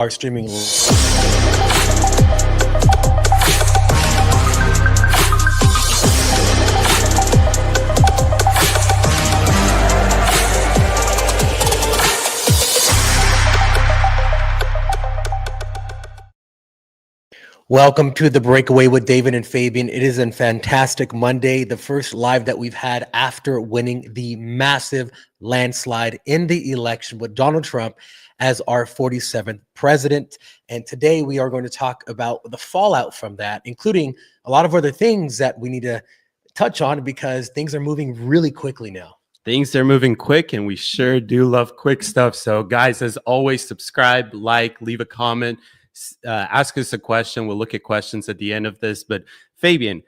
Are streaming. Welcome to the Breakaway with David and Fabian. It is a fantastic Monday, the first live that we've had after winning the massive landslide in the election with Donald Trump as our 47th president. And today we are going to talk about the fallout from that, including a lot of other things that we need to touch on because things are moving really quickly now. Things are moving quick, and we sure do love quick stuff. So guys, as always, subscribe, like, leave a comment. Ask us a question. We'll look at questions at the end of this. But Fabian,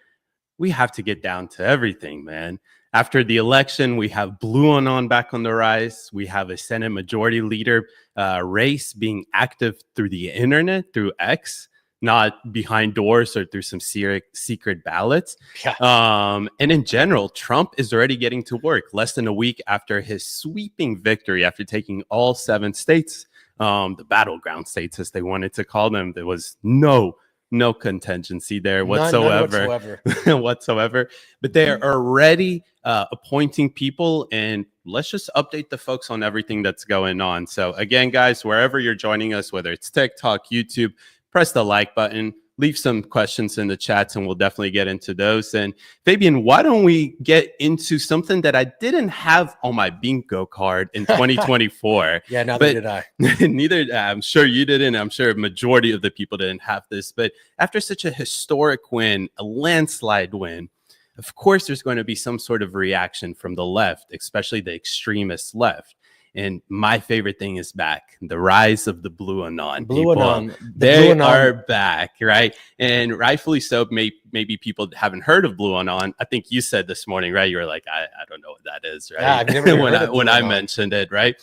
we have to get down to everything, man. After the election, we have BlueANON back on the rise. We have a Senate Majority Leader race being active through the internet, through X, not behind doors or through some secret ballots. Yeah. And in general, Trump is already getting to work less than a week after his sweeping victory, after taking all 7 states. The battleground states, as they wanted to call them. There was no contingency there whatsoever. None whatsoever. But they are already appointing people, and let's just update the folks on everything that's going on. So again, guys, wherever you're joining us, whether it's TikTok, YouTube, press the like button. Leave some questions in the chats, and we'll definitely get into those. And Fabian, why don't we get into something that I didn't have on my bingo card in 2024? Yeah, neither did I. Neither, I'm sure you didn't. I'm sure a majority of the people didn't have this. But after such a historic win, a landslide win, of course, there's going to be some sort of reaction from the left, especially the extremist left. And my favorite thing is back. The rise of the BlueANON. BlueANON. They are back, right? And rightfully so. Maybe people haven't heard of BlueANON. I think you said this morning, right? You were like, I don't know what that is, right? Yeah, I've never heard of when I mentioned it, right?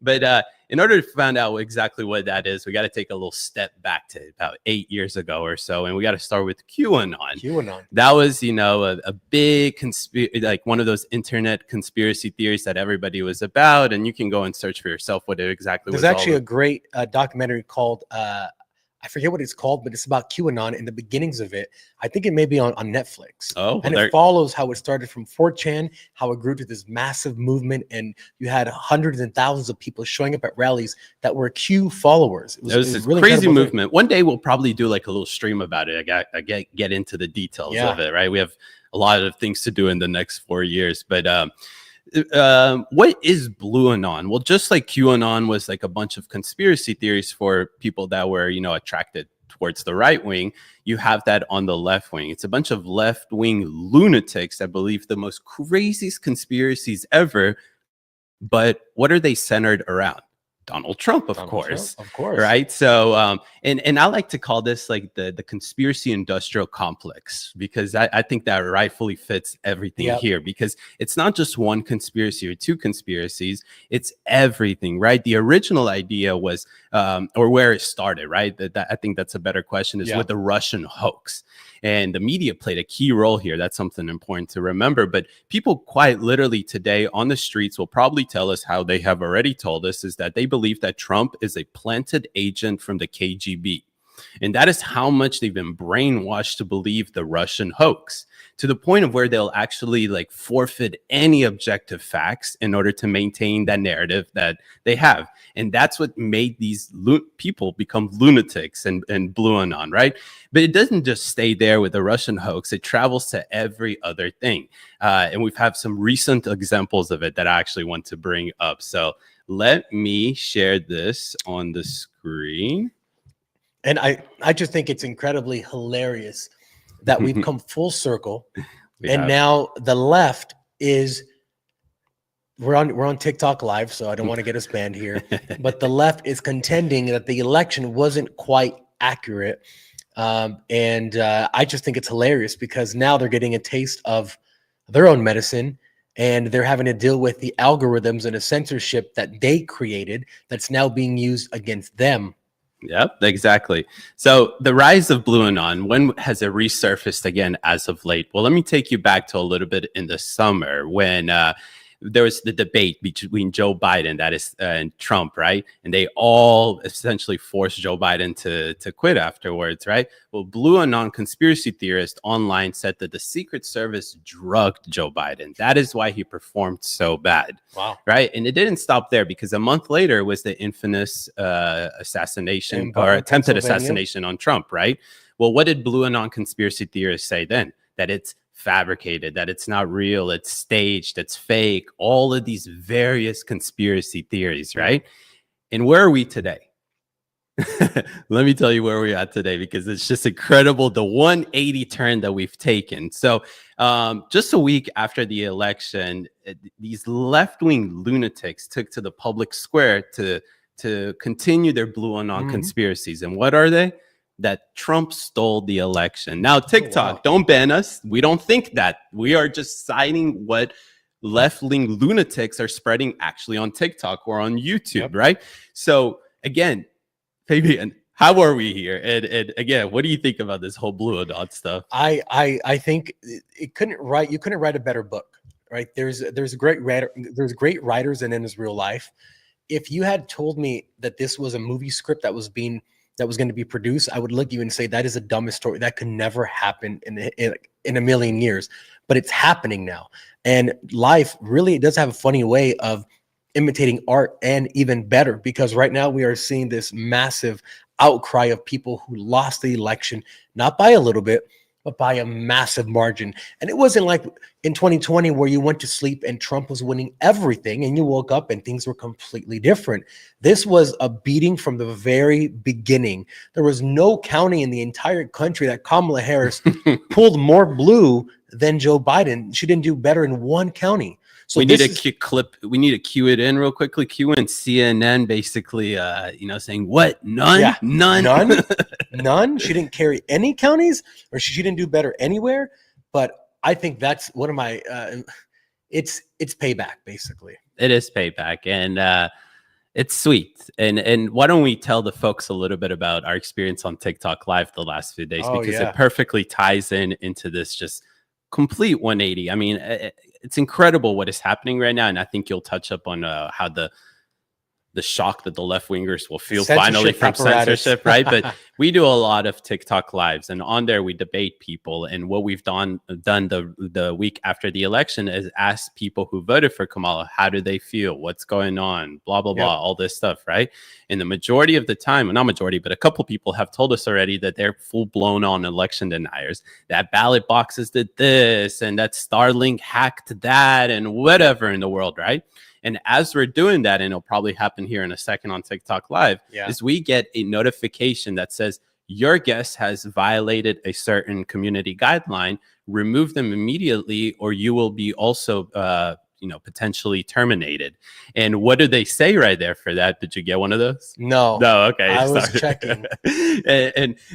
But in order to find out exactly what that is, we got to take a little step back to about 8 years ago or so. And we got to start with QAnon. That was, a big like one of those internet conspiracy theories that everybody was about. And you can go and search for yourself what it exactly was. There's actually a great documentary called, I forget what it's called, but it's about QAnon and the beginnings of it. I think it may be on Netflix. Oh, and it follows how it started from 4chan, how it grew to this massive movement, and you had hundreds and thousands of people showing up at rallies that were Q followers. It was a really crazy movement. One day we'll probably do like a little stream about it. I get into the details of it, right? We have a lot of things to do in the next 4 years, but what is BlueANON? Well, just like QAnon was like a bunch of conspiracy theories for people that were, attracted towards the right wing, you have that on the left wing. It's a bunch of left-wing lunatics that believe the most craziest conspiracies ever. But what are they centered around? Donald Trump, of course. Right. So and I like to call this like the conspiracy industrial complex, because I think that rightfully fits everything here, because it's not just one conspiracy or two conspiracies. It's everything. Right. The original idea was or where it started. Right. That I think that's a better question is with the Russian hoax. And the media played a key role here. That's something important to remember. But people quite literally today on the streets will probably tell us how they have already told us is that they believe that Trump is a planted agent from the KGB. And that is how much they've been brainwashed to believe the Russian hoax, to the point of where they'll actually like forfeit any objective facts in order to maintain that narrative that they have. And that's what made these people become lunatics and BlueANON, right? But it doesn't just stay there with the Russian hoax. It travels to every other thing. And we've had some recent examples of it that I actually want to bring up. So let me share this on the screen. And I just think it's incredibly hilarious that we've come full circle. Now the left is, we're on TikTok live, so I don't want to get us banned here, but the left is contending that the election wasn't quite accurate. And I just think it's hilarious because now they're getting a taste of their own medicine, and they're having to deal with the algorithms and the censorship that they created that's now being used against them. Yep, exactly. So the rise of BlueANON, when has it resurfaced again as of late? Well, let me take you back to a little bit in the summer when there was the debate between Joe Biden, that is, and Trump, right? And they all essentially forced Joe Biden to quit afterwards, right? Well, BlueANON conspiracy theorist online said that the Secret Service drugged Joe Biden. That is why he performed so bad. Wow. Right. And it didn't stop there, because a month later was the infamous assassination or attempted assassination on Trump. Right. Well, what did BlueANON conspiracy theorists say then? That it's fabricated, that it's not real, it's staged, it's fake, all of these various conspiracy theories, right? And where are we today? Let me tell you where we're at today, because it's just incredible, the 180 turn that we've taken. So just a week after the election, these left-wing lunatics took to the public square to continue their BlueANON conspiracies. And what are they? That Trump stole the election. Now, TikTok, don't ban us. We don't think that. We are just citing what left-wing lunatics are spreading actually on TikTok or on YouTube, right? So again, Fabian, how are we here? And again, what do you think about this whole BlueANON stuff? I think you couldn't write a better book, right? There's great writers in his real life. If you had told me that this was a movie script that was going to be produced, I would look at you and say that is the dumbest story. That could never happen in a million years. But it's happening now. And life really does have a funny way of imitating art, and even better, because right now we are seeing this massive outcry of people who lost the election, not by a little bit, but by a massive margin. And it wasn't like in 2020 where you went to sleep and Trump was winning everything and you woke up and things were completely different. This was a beating from the very beginning. There was no county in the entire country that Kamala Harris pulled more blue than Joe Biden. She didn't do better in one county. So we need a clip. We need to cue it in real quickly. Cue in CNN, basically, saying what? None, yeah. none. None. She didn't carry any counties, or she didn't do better anywhere. But I think that's one of my. It's payback, basically. It is payback, and it's sweet. And why don't we tell the folks a little bit about our experience on TikTok Live the last few days, because it perfectly ties into this just complete 180. I mean, it's incredible what is happening right now, and I think you'll touch up on how the shock that the left wingers will feel finally from censorship, right? But we do a lot of TikTok lives, and on there we debate people. And what we've done the week after the election is ask people who voted for Kamala, how do they feel? What's going on? Blah, blah, blah, all this stuff, right? And the majority of the time, well, not majority, but a couple people have told us already that they're full blown on election deniers, that ballot boxes did this and that Starlink hacked that and whatever in the world, right? And as we're doing that, and it'll probably happen here in a second on TikTok Live, is we get a notification that says your guest has violated a certain community guideline. Remove them immediately, or you will be also, potentially terminated. And what do they say right there for that? Did you get one of those? No. Okay. I was checking.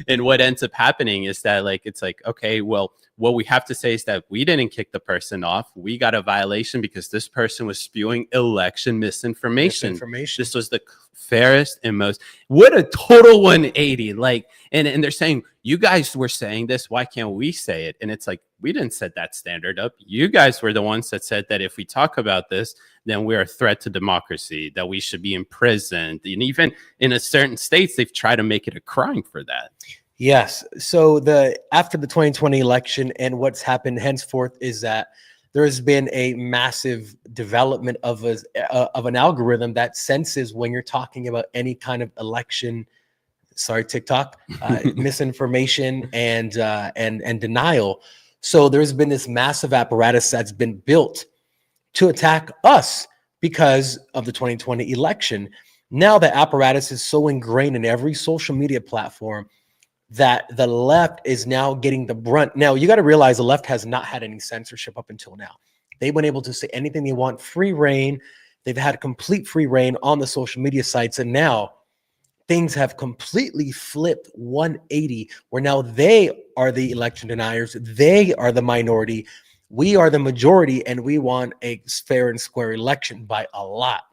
and what ends up happening is that it's like, okay, well, what we have to say is that we didn't kick the person off. We got a violation because this person was spewing election misinformation. This was the fairest and most, what a total 180. And they're saying, you guys were saying this, why can't we say it? And it's like, we didn't set that standard up. You guys were the ones that said that if we talk about this, then we're a threat to democracy, that we should be imprisoned. And even in certain states, they've tried to make it a crime for that. Yes. So after the 2020 election, and what's happened henceforth is that there has been a massive development of an algorithm that senses when you're talking about any kind of election, TikTok, misinformation and denial. So there's been this massive apparatus that's been built to attack us because of the 2020 election. Now the apparatus is so ingrained in every social media platform that the left is now getting the brunt. Now, you got to realize the left has not had any censorship up until now. They've been able to say anything they want, free reign. They've had complete free reign on the social media sites. And now things have completely flipped 180, where now they are the election deniers. They are the minority. We are the majority, and we want a fair and square election by a lot.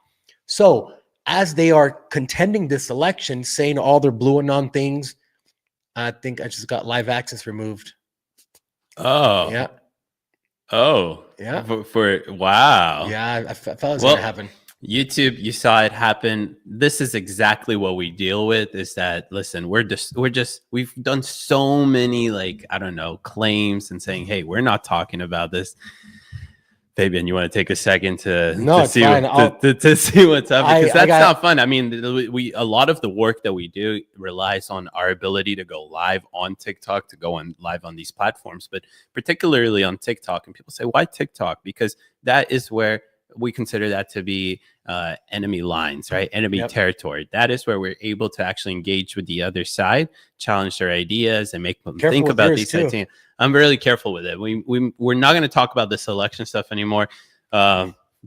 So as they are contending this election, saying all their BlueANON things, I think I just got live access removed. Oh, yeah. Oh, Yeah. Wow. Yeah, I thought it was Well, going to happen. YouTube, you saw it happen. This is exactly what we deal with. Is that, listen, we've done so many, like, I don't know, claims and saying, hey, we're not talking about this. Fabian, you want to take a second No, to it's see fine. to see what's up, because I that's got not fun. I mean, we a lot of the work that we do relies on our ability to go live on TikTok, to go on live on these platforms, but particularly on TikTok. And people say, why TikTok? Because that is where we consider that to be enemy lines, right? Enemy Yep. territory. That is where we're able to actually engage with the other side, challenge their ideas, and make them Careful think with about yours, these too. ideas. I'm really careful with it. We're not going to talk about this election stuff anymore.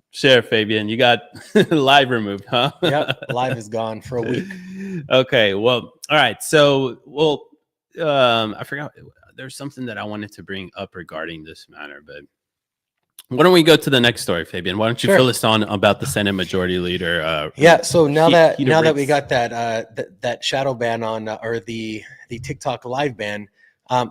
Share, Fabian. You got live removed, huh? Yep, live is gone for a week. Okay, well, all right. So, I forgot. There's something that I wanted to bring up regarding this matter, but why don't we go to the next story, Fabian? Why don't you Sure. fill us on about the Senate Majority Leader? Yeah. So now that Ricks. we got that shadow ban on or the TikTok live ban,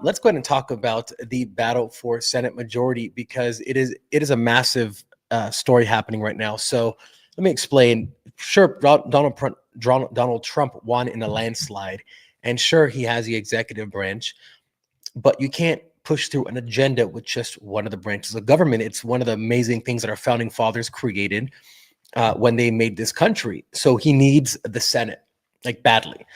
let's go ahead and talk about the battle for Senate majority, because it is a massive story happening right now. So let me explain. Sure, Donald Trump won in a landslide, and sure, he has the executive branch, but you can't push through an agenda with just one of the branches of government. It's one of the amazing things that our founding fathers created when they made this country. So he needs the Senate, like, badly.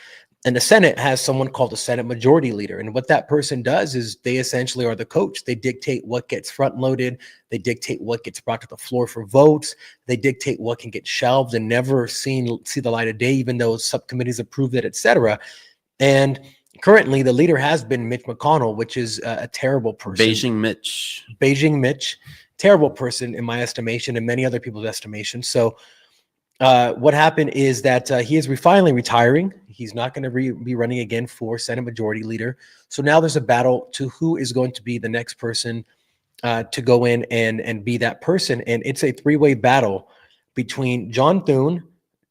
And the Senate has someone called the Senate Majority Leader. And what that person does is they essentially are the coach. They dictate what gets front loaded. They dictate what gets brought to the floor for votes. They dictate what can get shelved and never see the light of day, even though subcommittees approve it, etc. And currently, the leader has been Mitch McConnell, which is a terrible person. Beijing Mitch, terrible person in my estimation and many other people's estimation. So what happened is that he is finally retiring. He's not going to be running again for Senate Majority Leader. So now there's a battle to who is going to be the next person to go in and be that person. And it's a three-way battle between John Thune,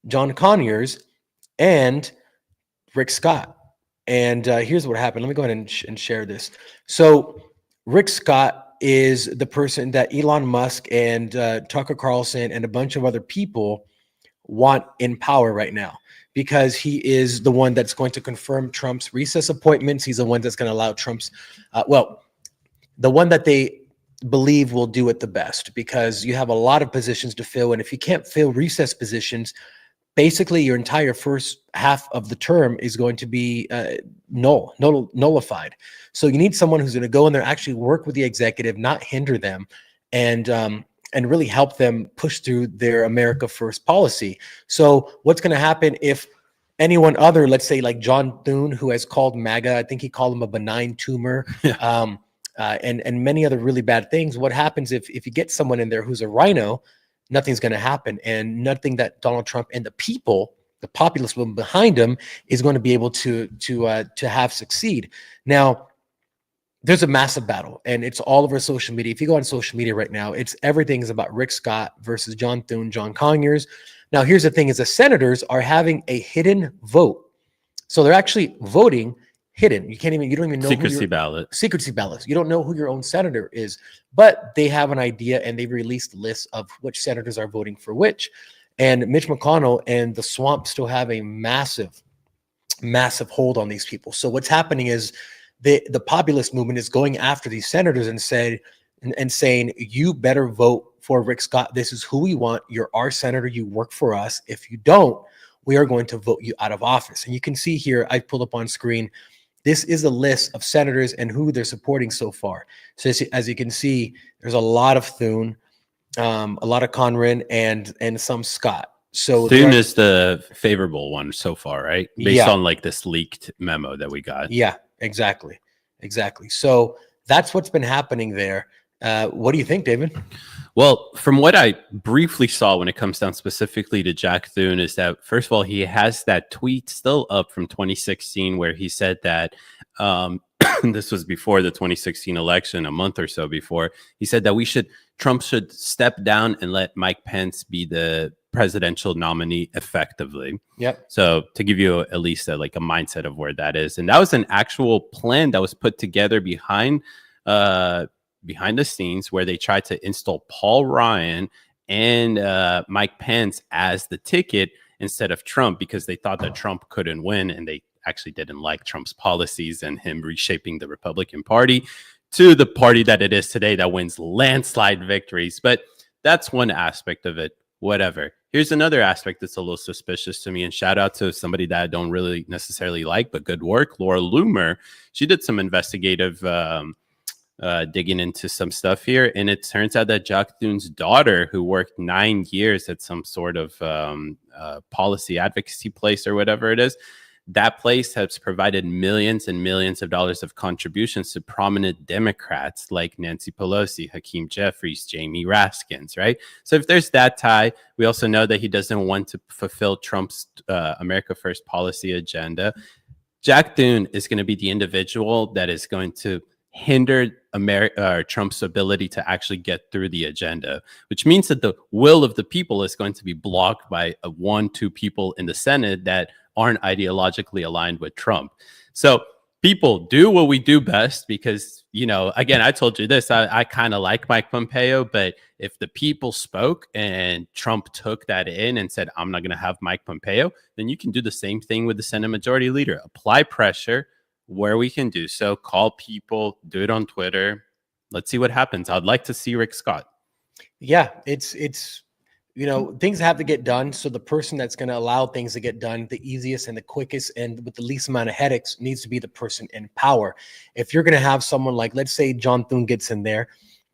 John Conyers, and Rick Scott. And here's what happened. Let me go ahead and share this. So Rick Scott is the person that Elon Musk and Tucker Carlson and a bunch of other people want in power right now, because he is the one that's going to confirm Trump's recess appointments. He's the one that's going to allow Trump's, the one that they believe will do it the best, because you have a lot of positions to fill. And if you can't fill recess positions, basically your entire first half of the term is going to be nullified. So you need someone who's going to go in there, actually work with the executive, not hinder them, and really help them push through their America First policy. So what's going to happen if anyone other, let's say like John Thune, who has called MAGA, I think he called him a benign tumor, and many other really bad things. What happens if you get someone in there who's a rhino? Nothing's going to happen, and nothing that Donald Trump and the populace behind him is going to be able to have succeed. Now, there's a massive battle, and it's all over social media. If you go on social media right now, everything is about Rick Scott versus John Thune, John Conyers. Now, here's the thing: is the senators are having a hidden vote, so they're actually voting hidden. You don't even know secrecy ballots. You don't know who your own senator is, but they have an idea, and they've released lists of which senators are voting for which. And Mitch McConnell and the swamp still have a massive hold on these people. So what's happening is the populist movement is going after these senators and saying, you better vote for Rick Scott. This is who we want. You're our senator. You work for us. If you don't, we are going to vote you out of office. And you can see here, I pulled up on screen, this is a list of senators and who they're supporting so far. So as you can see, there's a lot of Thune, a lot of Conran, and some Scott. So Thune is the favorable one so far, right? Based on like this leaked memo that we got. Yeah, exactly. So that's what's been happening there. What do you think, David? Well, from what I briefly saw when it comes down specifically to Jack Thune, is that, first of all, he has that tweet still up from 2016 where he said that this was before the 2016 election, a month or so before. He said that Trump should step down and let Mike Pence be the presidential nominee effectively. Yep. So to give you at least a mindset of where that is. And that was an actual plan that was put together behind behind the scenes where they tried to install Paul Ryan and Mike Pence as the ticket instead of Trump, because they thought that Trump couldn't win, and they actually didn't like Trump's policies and him reshaping the Republican Party to the party that it is today that wins landslide victories. But that's one aspect of it. Whatever. Here's another aspect that's a little suspicious to me, and shout out to somebody that I don't really necessarily like, but good work, Laura Loomer. She did some investigative digging into some stuff here, and it turns out that Jack Thune's daughter, who worked 9 years at some sort of policy advocacy place or whatever it is, that place has provided millions and millions of dollars of contributions to prominent Democrats like Nancy Pelosi, Hakeem Jeffries, Jamie Raskins, right? So if there's that tie, we also know that he doesn't want to fulfill Trump's America First policy agenda. Jack Thune is going to be the individual that is going to hinder Trump's ability to actually get through the agenda, which means that the will of the people is going to be blocked by 1-2 people in the Senate that aren't ideologically aligned with Trump. So people do what we do best, because, you know, again, I told you this, I kind of like Mike Pompeo, but if the people spoke and Trump took that in and said, I'm not going to have Mike Pompeo, then you can do the same thing with the Senate Majority Leader. Apply pressure where we can do so, call people, do it on Twitter. Let's see what happens. I'd like to see Rick Scott. Yeah, it's you know, things have to get done. So the person that's going to allow things to get done the easiest and the quickest and with the least amount of headaches needs to be the person in power. If you're going to have someone like, let's say John Thune gets in there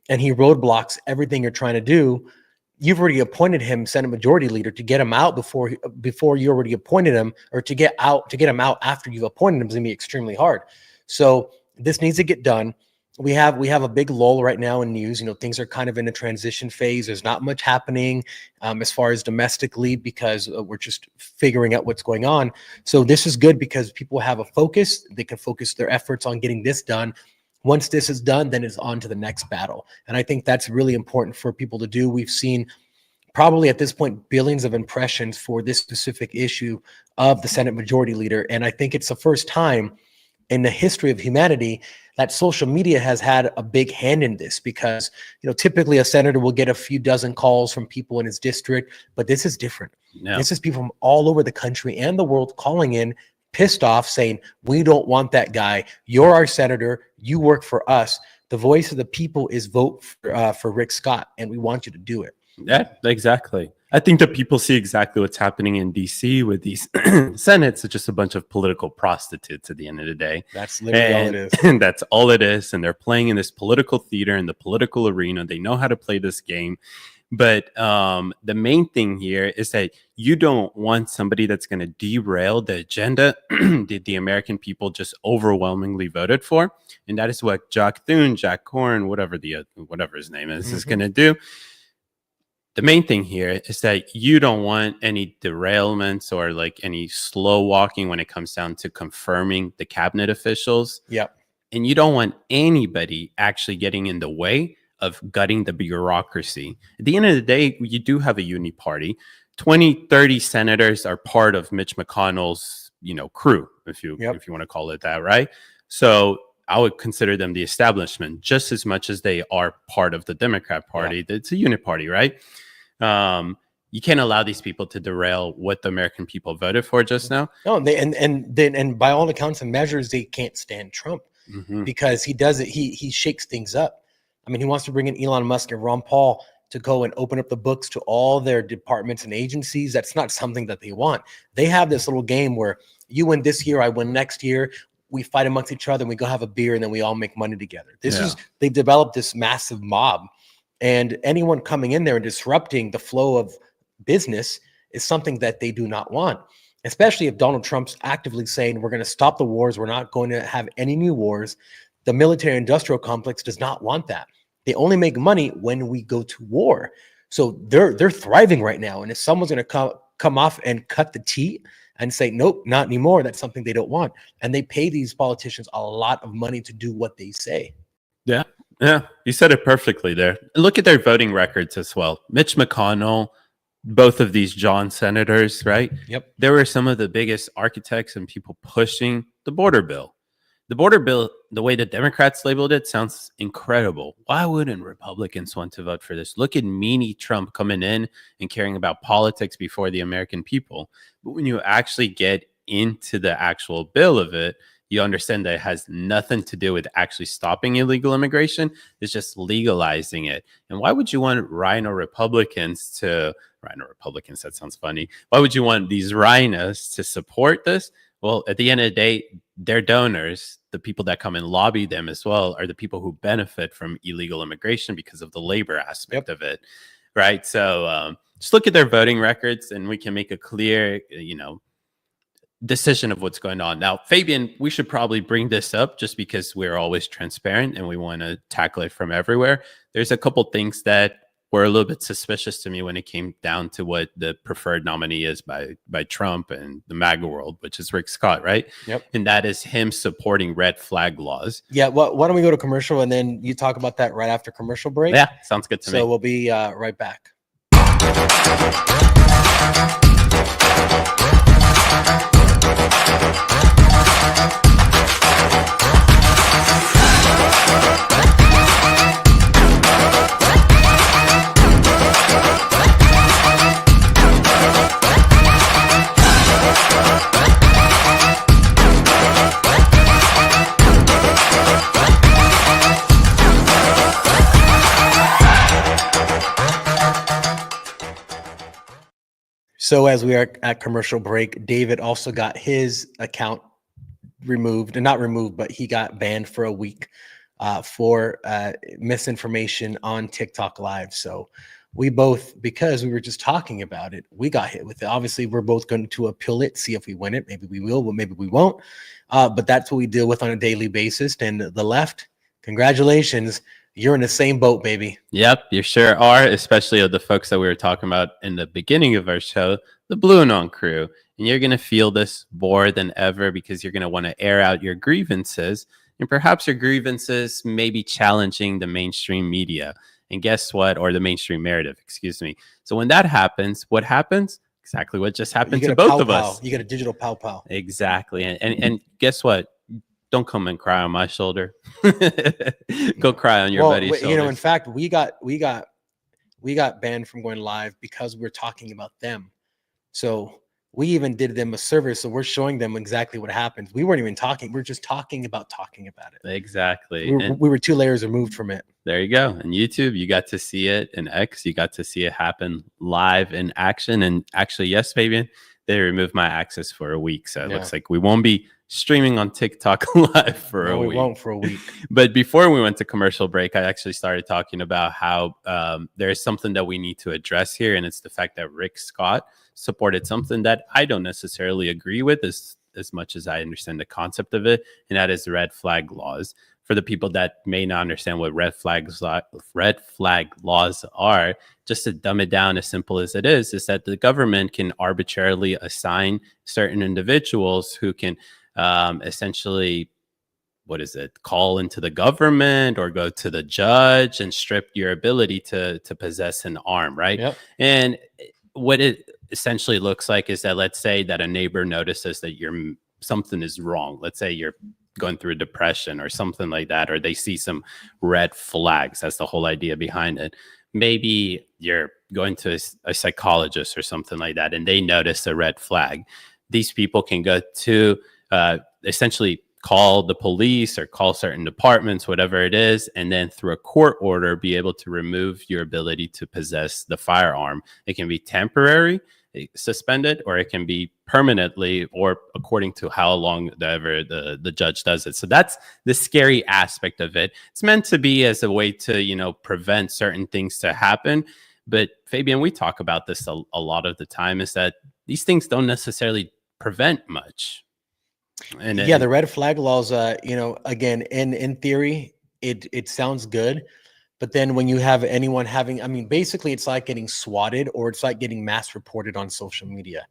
and he roadblocks everything you're trying to do, you've already appointed him Senate Majority Leader to get him out before you already appointed him, or to get him out after you've appointed him is going to be extremely hard. So this needs to get done. We have a big lull right now in news. You know, things are kind of in a transition phase. There's not much happening as far as domestically, because we're just figuring out what's going on. So this is good because people have a focus. They can focus their efforts on getting this done. Once this is done, then it's on to the next battle. And I think that's really important for people to do. We've seen probably at this point billions of impressions for this specific issue of the Senate Majority Leader. And I think it's the first time in the history of humanity that social media has had a big hand in this, because, you know, typically a senator will get a few dozen calls from people in his district, but this is different. No. This is people from all over the country and the world calling in, pissed off, saying, we don't want that guy. You're our senator. You work for us. The voice of the people is vote for Rick Scott, and we want you to do it. Yeah, exactly. I think that people see exactly what's happening in DC with these senates. It's just a bunch of political prostitutes at the end of the day. That's literally all it is. And that's all it is. And they're playing in this political theater, in the political arena. They know how to play this game. But the main thing here is that you don't want somebody that's going to derail the agenda that the American people just overwhelmingly voted for. And that is what Jack Thune, Jack Corn, whatever his name is going to do. The main thing here is that you don't want any derailments or like any slow walking when it comes down to confirming the cabinet officials. Yep. And you don't want anybody actually getting in the way of gutting the bureaucracy. At the end of the day, you do have a uni party. 20, 30 senators are part of Mitch McConnell's, crew, if you want to call it that, right? So I would consider them the establishment just as much as they are part of the Democrat Party. Yeah. It's a unit party, right? You can't allow these people to derail what the American people voted for just now. No, and by all accounts and measures, they can't stand Trump because he does it. He shakes things up. I mean, he wants to bring in Elon Musk and Ron Paul to go and open up the books to all their departments and agencies. That's not something that they want. They have this little game where you win this year, I win next year. We fight amongst each other and we go have a beer and then we all make money together. They've developed this massive mob, and anyone coming in there and disrupting the flow of business is something that they do not want, especially if Donald Trump's actively saying, we're going to stop the wars. We're not going to have any new wars. The military industrial complex does not want that. They only make money when we go to war. So they're thriving right now. And if someone's going to come off and cut the teat and say, nope, not anymore, that's something they don't want. And they pay these politicians a lot of money to do what they say. Yeah. Yeah. You said it perfectly there. Look at their voting records as well. Mitch McConnell, both of these John senators, right? Yep. There were some of the biggest architects and people pushing the border bill. The border bill, the way the Democrats labeled it, sounds incredible. Why wouldn't Republicans want to vote for this? Look at meanie Trump coming in and caring about politics before the American people. But when you actually get into the actual bill of it, you understand that it has nothing to do with actually stopping illegal immigration. It's just legalizing it. And why would you want Rhino Republicans, that sounds funny. Why would you want these rhinos to support this? Well, at the end of the day, their donors, the people that come and lobby them as well, are the people who benefit from illegal immigration because of the labor aspect of it, right? So just look at their voting records and we can make a clear, decision of what's going on. Now, Fabian, we should probably bring this up just because we're always transparent and we want to tackle it from everywhere. There's a couple things that were a little bit suspicious to me when it came down to what the preferred nominee is by Trump and the MAGA world, which is Rick Scott, right? Yep. And that is him supporting red flag laws. Yeah. Well, why don't we go to commercial and then you talk about that right after commercial break? Yeah, sounds good to me. So we'll be right back. So as we are at commercial break, David also got his account removed, and not removed, but he got banned for a week for misinformation on TikTok Live. So we both, because we were just talking about it, we got hit with it. Obviously, we're both going to appeal it, see if we win it. Maybe we will, but maybe we won't. But that's what we deal with on a daily basis. And the left, congratulations. You're in the same boat, baby. Yep, you sure are, especially of the folks that we were talking about in the beginning of our show, the BlueANON crew. And you're going to feel this more than ever because you're going to want to air out your grievances. And perhaps your grievances may be challenging the mainstream media. And guess what? Or the mainstream narrative, excuse me. So when that happens, what happens? Exactly what just happened to both of us. You get a digital pow. Exactly. And guess what? Don't come and cry on my shoulder. Go cry on your buddy's shoulder. In fact, we got banned from going live because we're talking about them. So we even did them a service. So we're showing them exactly what happens. We weren't even talking. We're just talking about it. Exactly. We were 2 layers removed from it. There you go. And YouTube, you got to see it. And X, you got to see it happen live in action. And actually, yes, Fabian, they removed my access for a week. So it looks like we won't be streaming on TikTok live for a week. We won't for a week. But before we went to commercial break, I actually started talking about how there's something that we need to address here. And it's the fact that Rick Scott supported something that I don't necessarily agree with as much as I understand the concept of it. And that is red flag laws. For the people that may not understand what red flag laws are, just to dumb it down as simple as it is that the government can arbitrarily assign certain individuals who can essentially, call into the government or go to the judge and strip your ability to possess an arm, right? Yep. And what it essentially looks like is that, let's say that a neighbor notices that something is wrong. Let's say you're going through a depression or something like that, or they see some red flags. That's the whole idea behind it. Maybe you're going to a psychologist or something like that, and they notice a red flag. These people can go to essentially call the police or call certain departments, whatever it is, and then through a court order, be able to remove your ability to possess the firearm. It can be temporary, suspended, or it can be permanently, or according to how long the judge does it. So that's the scary aspect of it. It's meant to be as a way to, prevent certain things to happen. But Fabian, we talk about this a lot of the time, is that these things don't necessarily prevent much. And the red flag laws, again, in theory, it sounds good. But then when you have anyone basically it's like getting swatted, or it's like getting mass reported on social media.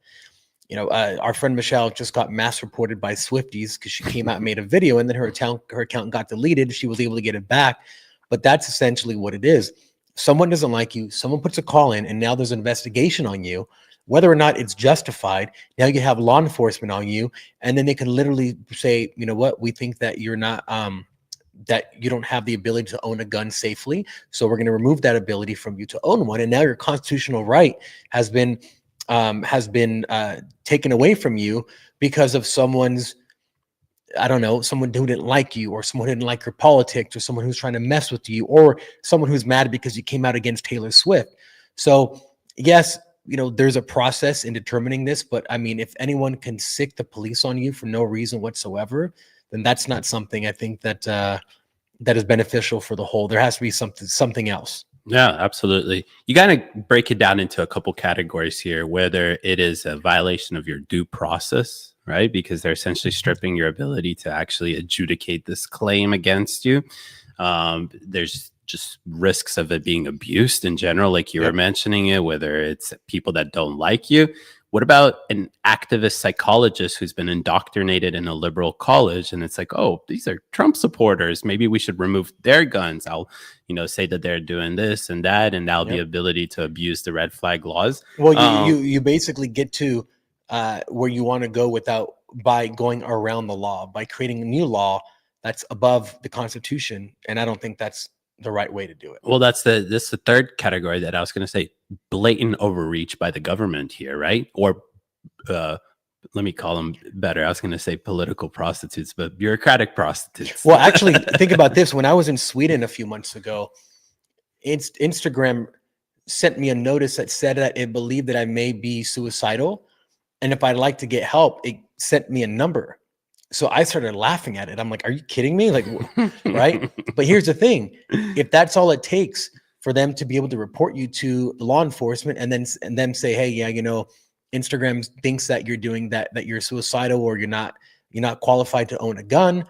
Our friend Michelle just got mass reported by Swifties because she came out and made a video, and then her account got deleted. She was able to get it back. But that's essentially what it is. Someone doesn't like you. Someone puts a call in, and now there's an investigation on you. whether or not it's justified. Now you have law enforcement on you, and then they can literally say, you know what, we think that you're not, that you don't have the ability to own a gun safely. So we're going to remove that ability from you to own one. And now your constitutional right has been taken away from you because of someone's, I don't know, someone who didn't like you, or someone who didn't like your politics, or someone who's trying to mess with you, or someone who's mad because you came out against Taylor Swift. So yes, you know, there's a process in determining this, but I mean, if anyone can sick the police on you for no reason whatsoever, then that's not something I think that that is beneficial for the whole. There has to be something else. Yeah, absolutely. You got to break it down into a couple categories here, whether it is a violation of your due process, right? Because they're essentially stripping your ability to actually adjudicate this claim against you. There's just risks of it being abused in general, like you were mentioning it, whether it's people that don't like you. What about an activist psychologist who's been indoctrinated in a liberal college, and it's like, oh, these are Trump supporters, maybe we should remove their guns. I'll, you know, say that they're doing this and that, and now the ability to abuse the red flag laws. Well, you basically get to where you want to go by going around the law, by creating a new law that's above the Constitution, and I don't think that's the right way to do it. Well, that's the third category that I was going to say: blatant overreach by the government here, right? Or let me call them better. I was going to say political prostitutes, but bureaucratic prostitutes. Well, actually, think about this. When I was in Sweden a few months ago, Instagram sent me a notice that said that it believed that I may be suicidal, and if I'd like to get help, it sent me a number. So I started laughing at it. I'm like, are you kidding me? Like, right? But here's the thing. If that's all it takes for them to be able to report you to law enforcement and then say, hey, yeah, you know, Instagram thinks that you're doing that you're suicidal, or you're not qualified to own a gun,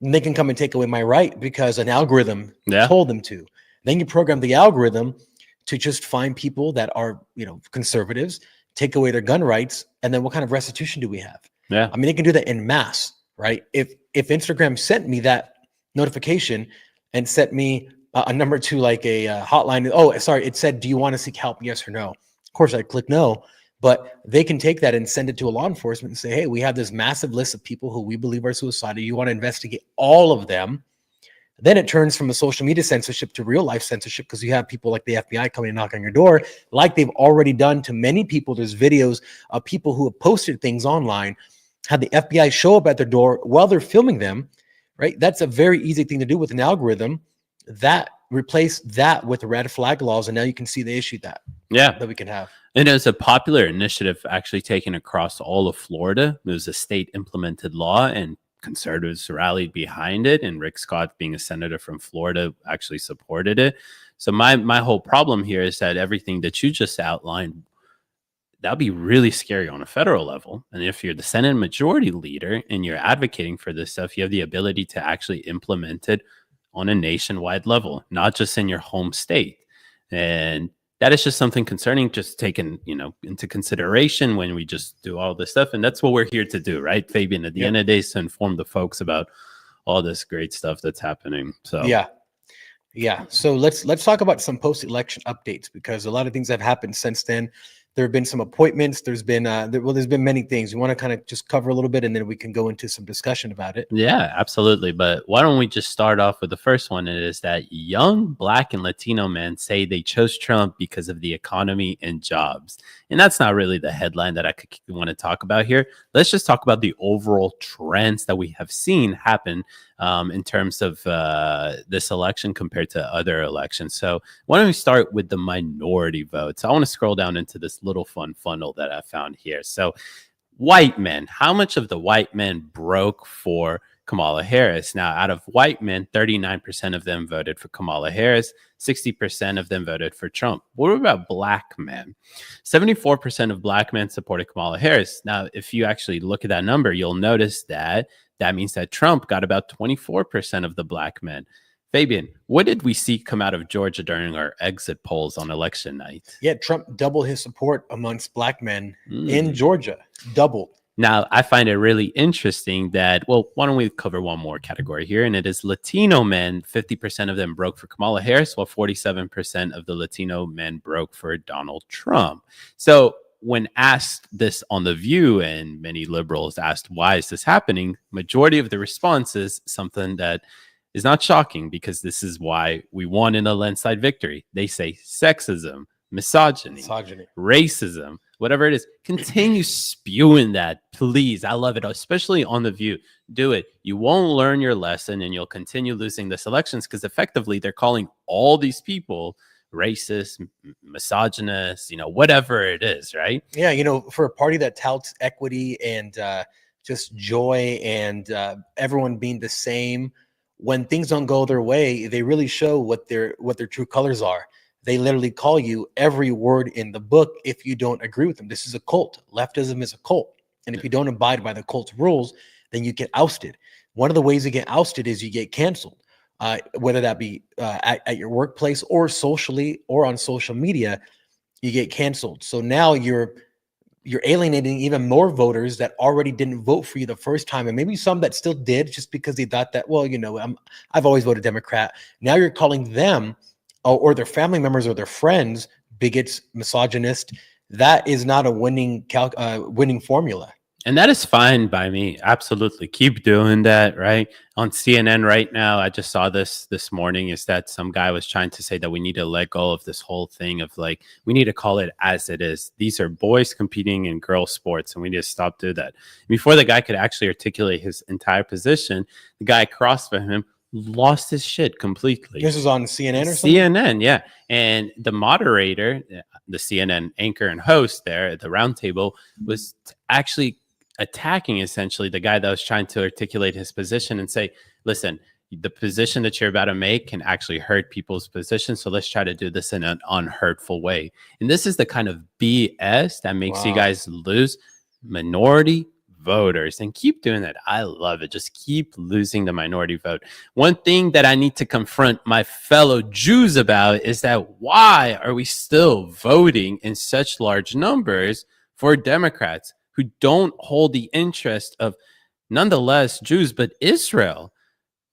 and they can come and take away my right because an algorithm told them to. Then you program the algorithm to just find people that are, you know, conservatives, take away their gun rights, and then what kind of restitution do we have? Yeah. I mean, they can do that en masse. Right? If Instagram sent me that notification and sent me a number to like a hotline, oh, sorry, it said, do you want to seek help? Yes or no? Of course, I'd click no. But they can take that and send it to a law enforcement and say, hey, we have this massive list of people who we believe are suicidal. You want to investigate all of them? Then it turns from a social media censorship to real life censorship, because you have people like the FBI coming and knocking on your door, like they've already done to many people. There's videos of people who have posted things online, had the FBI show up at their door while they're filming them, right? That's a very easy thing to do with an algorithm. That replace that with red flag laws, and now you can see the issue that we can have. And it's a popular initiative actually taken across all of Florida. It was a state implemented law, and conservatives rallied behind it. And Rick Scott, being a senator from Florida, actually supported it. So my whole problem here is that everything that you just outlined, that'll be really scary on a federal level. And if you're the Senate majority leader and you're advocating for this stuff, you have the ability to actually implement it on a nationwide level, not just in your home state. And that is just something concerning, just taken, you know, into consideration when we just do all this stuff. And that's what we're here to do, right, Fabian? At the end of the day, is to inform the folks about all this great stuff that's happening. So yeah. So let's talk about some post-election updates, because a lot of things have happened since then. There have been some appointments. There's been there's been many things. We want to kind of just cover a little bit, and then we can go into some discussion about it. Yeah, absolutely. But why don't we just start off with the first one? It is that young Black and Latino men say they chose Trump because of the economy and jobs. And that's not really the headline that I want to talk about here. Let's just talk about the overall trends that we have seen happen in terms of this election compared to other elections. So why don't we start with the minority votes? I want to scroll down into this little fun funnel that I found here. So white men, how much of the white men broke for Kamala Harris? Now, out of white men, 39% of them voted for Kamala Harris, 60% of them voted for Trump. What about Black men? 74% of Black men supported Kamala Harris. Now, if you actually look at that number, you'll notice that means that Trump got about 24% of the Black men. Fabian, what did we see come out of Georgia during our exit polls on election night? Yeah, Trump doubled his support amongst Black men in Georgia. Doubled. Now, I find it really interesting that, well, why don't we cover one more category here? And it is Latino men. 50% of them broke for Kamala Harris, while 47% of the Latino men broke for Donald Trump. So when asked this on The View, and many liberals asked, why is this happening? Majority of the response is something that is not shocking, because this is why we won in a landslide victory. They say sexism, misogyny, racism, whatever it is. Continue spewing that, please. I love it, especially on The View. Do it. You won't learn your lesson, and you'll continue losing this elections, because effectively they're calling all these people racist, misogynist, whatever it is, right? Yeah, for a party that touts equity and just joy and everyone being the same, when things don't go their way, they really show what their true colors are. They literally call you every word in the book if you don't agree with them. This is a cult. Leftism is a cult. And if you don't abide by the cult's rules, then you get ousted. One of the ways you get ousted is you get canceled, whether that be at your workplace or socially or on social media, you get canceled. So now you're alienating even more voters that already didn't vote for you the first time, and maybe some that still did just because they thought that, well, I've always voted Democrat. Now you're calling them or their family members or their friends bigots, misogynist. That is not a winning formula. And that is fine by me. Absolutely. Keep doing that, right? On CNN right now, I just saw this morning, is that some guy was trying to say that we need to let go of this whole thing of we need to call it as it is. These are boys competing in girl sports, and we need to stop doing that. Before the guy could actually articulate his entire position, the guy across from him lost his shit completely. This is on CNN or something? CNN, yeah. And the moderator, the CNN anchor and host there at the roundtable, was actually attacking essentially the guy that was trying to articulate his position and say, listen, the position that you're about to make can actually hurt people's position. So let's try to do this in an unhurtful way. And this is the kind of BS that makes you guys lose minority voters, and keep doing that. I love it. Just keep losing the minority vote. One thing that I need to confront my fellow Jews about is that why are we still voting in such large numbers for Democrats who don't hold the interest of, nonetheless, Jews, but Israel?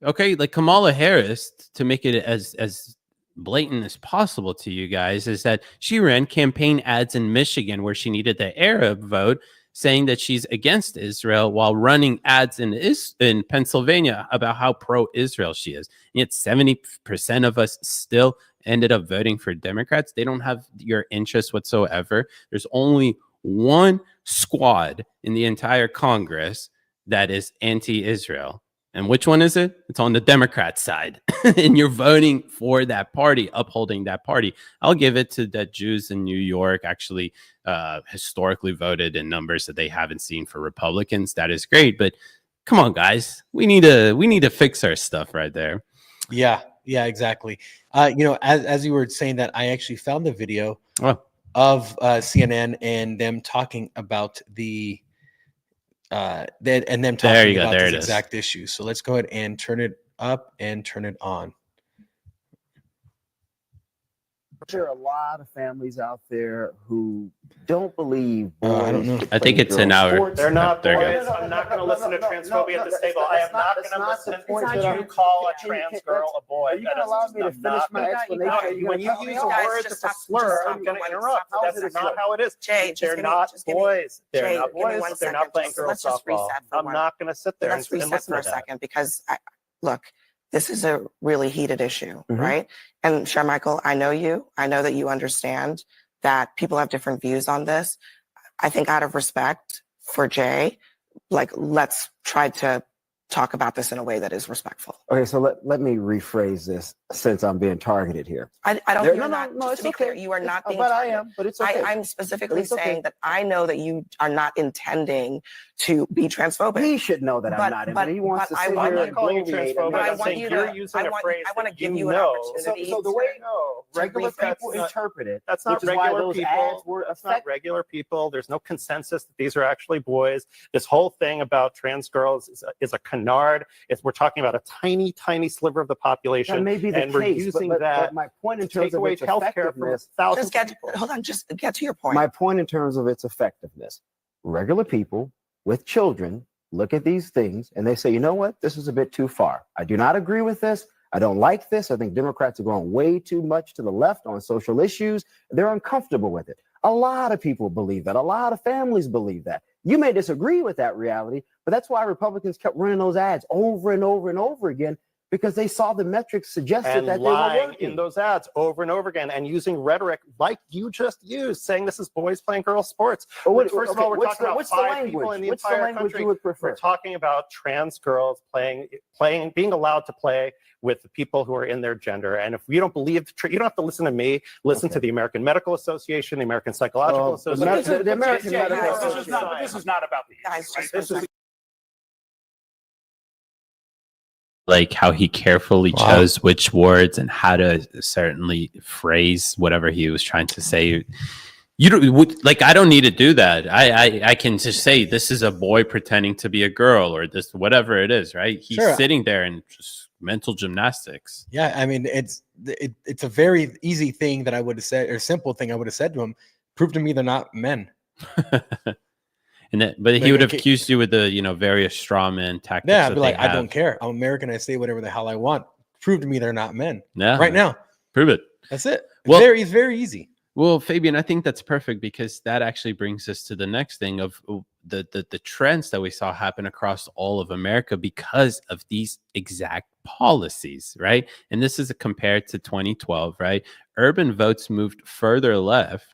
Okay, like Kamala Harris, to make it as blatant as possible to you guys, is that she ran campaign ads in Michigan where she needed the Arab vote, saying that she's against Israel, while running ads in Pennsylvania about how pro-Israel she is. And yet 70% of us still ended up voting for Democrats. They don't have your interest whatsoever. There's only one squad in the entire Congress that is anti-Israel. And which one is it? It's on the Democrat side. And you're voting for that party, upholding that party. I'll give it to that Jews in New York actually historically voted in numbers that they haven't seen for Republicans. That is great. But come on, guys. We need to fix our stuff right there. Yeah, exactly. As you were saying that, I actually found the video of CNN and them talking about this exact issue. So let's go ahead and turn it up and turn it on. There are a lot of families out there who don't believe. I don't know. I think it's an hour. They're not there. boys. I'm not going to listen to transphobia at this table. I am not going to listen to you call a trans girl a boy. Are you going to allow me to finish my explanation? When you use a word that's a slur, I'm going to interrupt. That's not how it is. They're not boys. They're not boys. They're not playing girls softball. I'm not going to sit there and listen to that. Let's reset for a second, because look, this is a really heated issue, right? And Sharmichael, I know you. I know that you understand that people have different views on this. I think out of respect for Jay, let's try to talk about this in a way that is respectful. Okay, so let me rephrase this, since I'm being targeted here. I don't. Just to be clear, you are not being. But I am. But it's okay. I'm specifically saying that I know that you are not intending to be transphobic. He should know that I'm not. But he wants to sit here and transphobic. I want you to. I want to give you an opportunity. So the way regular people interpret it, that's not regular people. That's not regular people. There's no consensus that these are actually boys. This whole thing about trans girls is a canard. We're talking about a tiny, tiny sliver of the population. That may be the and we're using that. But my point in terms of its effectiveness. Just get to your point. My point in terms of its effectiveness. Regular people with children look at these things and they say, you know what? This is a bit too far. I do not agree with this. I don't like this. I think Democrats are going way too much to the left on social issues. They're uncomfortable with it. A lot of people believe that. A lot of families believe that. You may disagree with that reality, but that's why Republicans kept running those ads over and over and over again, because they saw the metrics suggested and that they were lying working in those ads over and over again, and using rhetoric like you just used, saying this is boys playing girls sports. First of all, we're talking about 5 people in the entire country. You would prefer? We're talking about trans girls being allowed to play with the people who are in their gender. And if you don't believe, you don't have to listen to me. Listen to the American Medical Association, the American Psychological Association. The American Medical This is not about the Guys, right? just This is like how he carefully Wow. chose which words and how to certainly phrase whatever he was trying to say. You don't like, I don't need to do that. I can just say this is a boy pretending to be a girl, or this, whatever it is, right? He's Sure. sitting there and just mental gymnastics. Yeah, I mean, it's a very easy thing that I would have said, or simple thing I would have said to him. Prove to me they're not men. And that, but he Like, would have okay. accused you with the, various straw man tactics. Yeah, I'd that be they like, I have. don't care. I'm American. I say whatever the hell I want. Prove to me they're not men. Yeah, Right now. prove it. That's it. Well- It's very easy. Well, Fabian, I think that's perfect, because that actually brings us to the next thing of the trends that we saw happen across all of America because of these exact policies, right? And this is compared to 2012, right? Urban votes moved further left,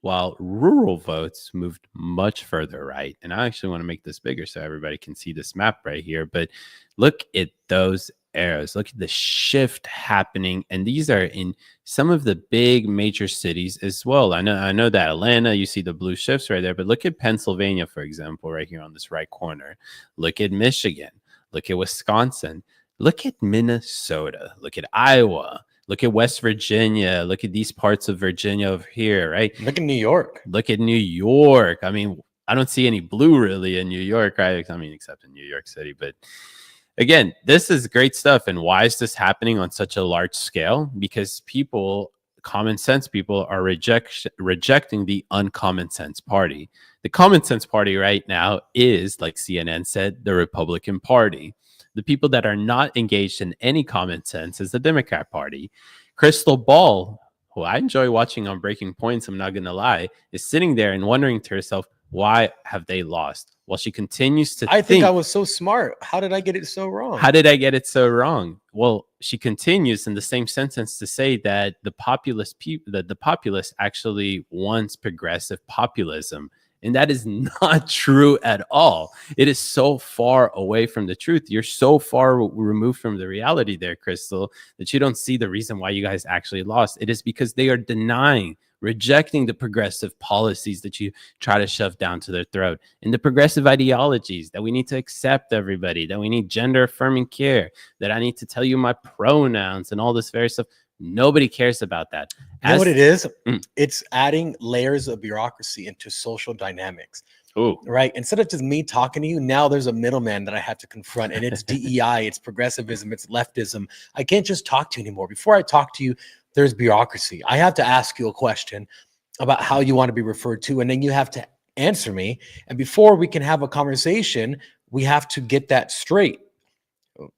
while rural votes moved much further right. And I actually want to make this bigger so everybody can see this map right here. But look at those arrows. Look at the shift happening. And these are in some of the big major cities as well. I know that Atlanta, you see the blue shifts right there. But look at Pennsylvania, for example, right here on this right corner. Look at Michigan. Look at Wisconsin. Look at Minnesota. Look at Iowa. Look at West Virginia. Look at these parts of Virginia over here, right? Look at New York. Look at New York. I mean, I don't see any blue really in New York, right? I mean, except in New York City. But again, this is great stuff. And why is this happening on such a large scale? Because people, common sense people, are rejecting the uncommon sense party. The common sense party right now is, like CNN said, the Republican Party. The people that are not engaged in any common sense is the Democrat Party. Crystal Ball, who I enjoy watching on Breaking Points, I'm not going to lie, is sitting there and wondering to herself, why have they lost? Well, she continues to I think I was so smart. How did I get it so wrong? How did I get it so wrong? Well, she continues in the same sentence to say that the populace actually wants progressive populism. And that is not true at all. It is so far away from the truth. You're so far removed from the reality there, Crystal, that you don't see the reason why you guys actually lost. It is because they are rejecting the progressive policies that you try to shove down to their throat, and the progressive ideologies that we need to accept everybody, that we need gender affirming care, that I need to tell you my pronouns and all this very stuff. Nobody cares about that. You know what it is? Mm. It's adding layers of bureaucracy into social dynamics. Oh, Right. Instead of just me talking to you, now there's a middleman that I have to confront, and it's DEI, it's progressivism, it's leftism. I can't just talk to you anymore. Before I talk to you, there's bureaucracy. I have to ask you a question about how you want to be referred to, and then you have to answer me. And before we can have a conversation, we have to get that straight.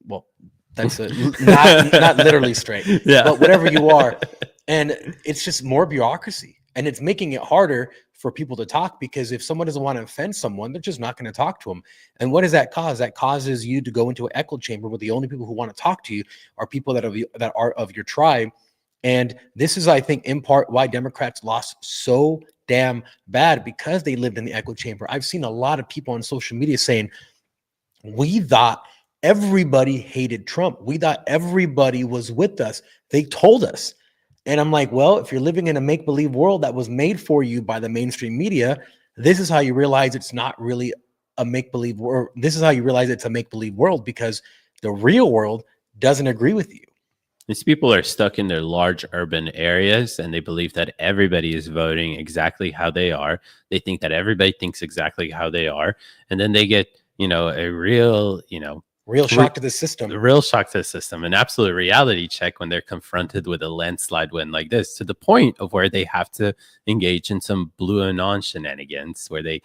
Well, that's not literally straight, yeah. but whatever you are. And it's just more bureaucracy, and it's making it harder for people to talk, because if someone doesn't want to offend someone, they're just not going to talk to them. And what does that cause? That causes you to go into an echo chamber where the only people who want to talk to you are people that are of your tribe. And this is, I think, in part why Democrats lost so damn bad, because they lived in the echo chamber. I've seen a lot of people on social media saying, we thought everybody hated Trump. We thought everybody was with us. They told us. And I'm like, well, if you're living in a make-believe world that was made for you by the mainstream media, this is how you realize it's not really a make-believe world. This is how you realize it's a make-believe world, because the real world doesn't agree with you. These people are stuck in their large urban areas, and they believe that everybody is voting exactly how they are. They think that everybody thinks exactly how they are. And then they get, a real, Real shock to the system. a real shock to the system, an absolute reality check when they're confronted with a landslide win like this, to the point of where they have to engage in some BlueANON shenanigans where they,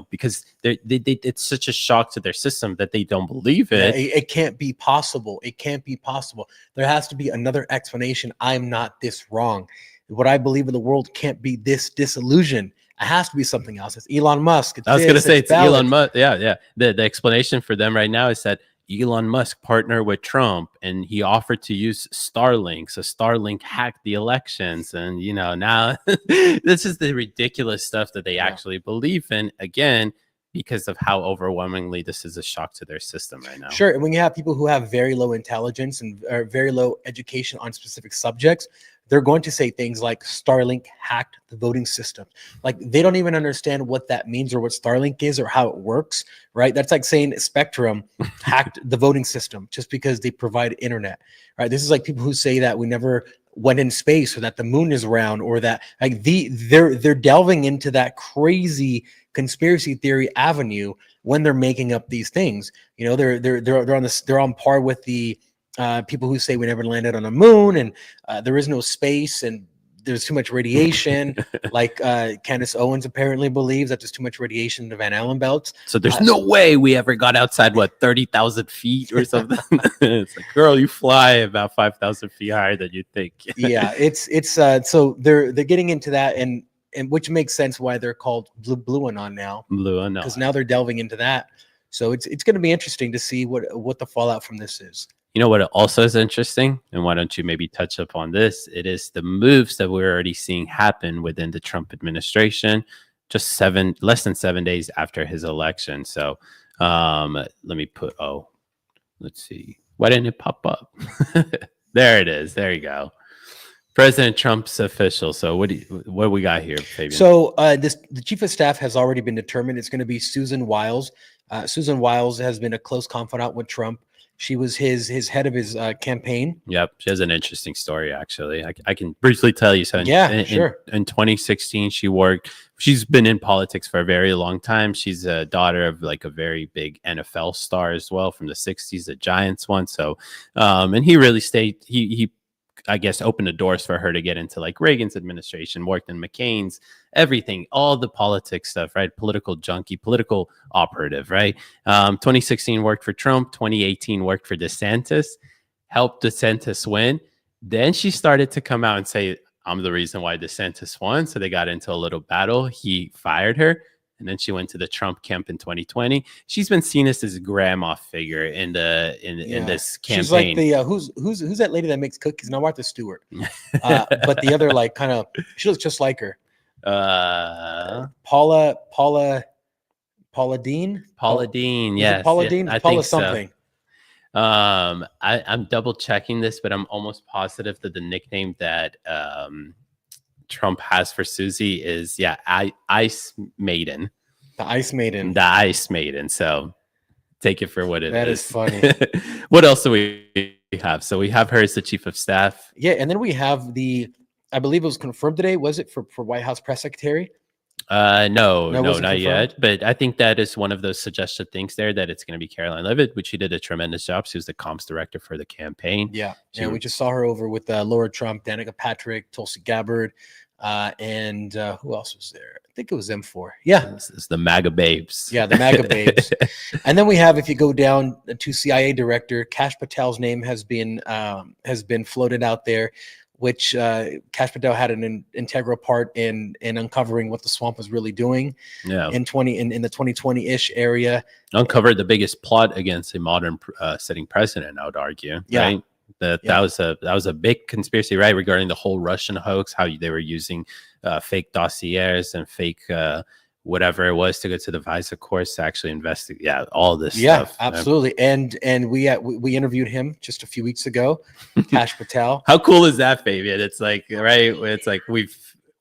because it's such a shock to their system that they don't believe it. It can't be possible. It can't be possible. There has to be another explanation. I'm not this wrong. what I believe in the world can't be this disillusioned. It has to be something else. It's Elon Musk. I was going to say it's balance. Elon Musk. Yeah, yeah. The explanation for them right now is that Elon Musk partnered with Trump and he offered to use Starlink. So Starlink hacked the elections. And, you know, now this is the ridiculous stuff that they actually believe in, again, because of how overwhelmingly this is a shock to their system right now. Sure. And when you have people who have very low intelligence and very low education on specific subjects, they're going to say things like Starlink hacked the voting system. Like they don't even understand what that means or what Starlink is or how it works, right? That's like saying Spectrum hacked the voting system just because they provide internet, right? This is like people who say that we never went in space or that the moon is round or that like they're delving into that crazy conspiracy theory avenue when they're making up these things. You know, they're on par with the people who say we never landed on the moon and there is no space and there's too much radiation. Like Candace Owens apparently believes that there's too much radiation in the Van Allen belts. So there's no way we ever got outside, 30,000 feet or something? It's like, girl, you fly about 5,000 feet higher than you think. Yeah, it's so they're getting into that and which makes sense why they're called BlueAnon now. BlueAnon. Because now they're delving into that. So it's going to be interesting to see what the fallout from this is. You know what also is interesting, and why don't you maybe touch upon this? It is the moves that we're already seeing happen within the Trump administration, just less than 7 days after his election. So let me put, let's see. Why didn't it pop up? There it is. There you go. President Trump's official. So what we got here, Fabian? So the chief of staff has already been determined. It's going to be Susan Wiles. Susan Wiles has been a close confidant with Trump. She was his head of his campaign. Yep. She has an interesting story, actually. I can briefly tell you. So sure. In 2016, she's been in politics for a very long time. She's a daughter of like a very big NFL star as well from the 60s, the Giants one. So, and he really he I guess, opened the doors for her to get into like Reagan's administration, worked in McCain's, everything, all the politics stuff, right? Political junkie, political operative, right? 2016 worked for Trump. 2018 worked for DeSantis, helped DeSantis win. Then she started to come out and say, I'm the reason why DeSantis won. So they got into a little battle. He fired her. And then she went to the Trump camp in 2020. She's been seen as this grandma figure in this campaign. She's like the who's that lady that makes cookies? Not Martha Stewart, but the other like kind of she looks just like her. Paula Dean. Paula Dean, yes. Paula Dean. I Paula think something. So. I'm double checking this, but I'm almost positive that the nickname that Trump has for Susie is Ice Maiden. The Ice Maiden. The Ice Maiden. So take it for what it is. That is funny. What else do we have? So we have her as the chief of staff. Yeah, and then we have I believe it was confirmed today. Was it for White House press secretary? No, not confirmed? yet. But I think that is one of those suggested things there that it's going to be Caroline Leavitt, which she did a tremendous job. She was the comms director for the campaign. Yeah, we just saw her over with Laura Trump, Danica Patrick, Tulsi Gabbard, and who else was there? I think it was them four. Yeah, it's the MAGA babes. Yeah, the MAGA babes. And then we have, if you go down to CIA director, Kash Patel's name has been floated out there, which Kash Patel had an integral part in uncovering what the swamp was really doing. Yeah, in the 2020-ish area, uncovered the biggest plot against a modern sitting president, I would argue. Yeah. Right? That was a big conspiracy, right, regarding the whole Russian hoax, how they were using fake dossiers and fake whatever it was to go to the FISA course to actually investigate. Yeah, all this stuff. Yeah, absolutely. And we interviewed him just a few weeks ago, Kash Patel. How cool is that, Fabian? It's like, right? It's like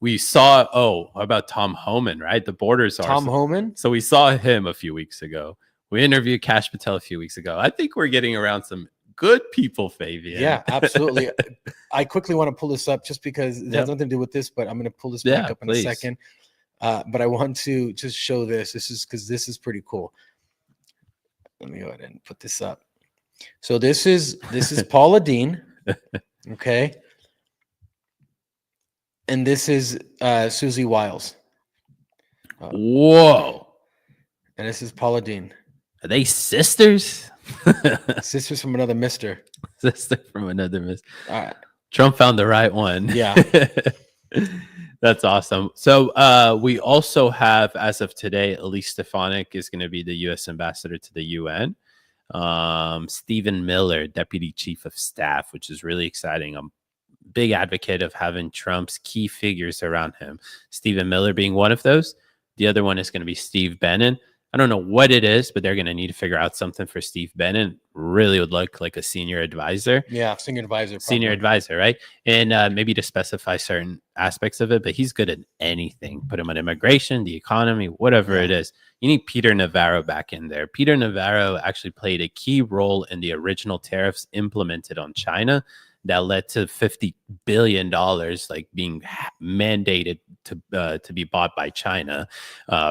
we saw, how about Tom Homan, right? The borders are Tom Homan. So we saw him a few weeks ago. We interviewed Kash Patel a few weeks ago. I think we're getting around some good people, Fabian. Yeah, absolutely. I quickly want to pull this up just because it has nothing to do with this, but I'm going to pull this back up in a second. But I want to just show this. This is pretty cool. Let me go ahead and put this up. So this is Paula Dean. Okay. And this is Susie Wiles. Whoa. And this is Paula Dean. Are they sisters? Sisters from another mister. Sister from another mister. All right. Trump found the right one. Yeah. That's awesome. So we also have, as of today, Elise Stefanik is going to be the U.S. ambassador to the UN. Stephen Miller, deputy chief of staff, which is really exciting. I'm a big advocate of having Trump's key figures around him. Stephen Miller being one of those. The other one is going to be Steve Bannon. I don't know what it is, but they're going to need to figure out something for Steve Bannon. Really would look like a senior advisor. Yeah, senior advisor. Senior advisor, right? And maybe to specify certain aspects of it, but he's good at anything. Put him on immigration, the economy, whatever it is. You need Peter Navarro back in there. Peter Navarro actually played a key role in the original tariffs implemented on China that led to $50 billion like being mandated to be bought by China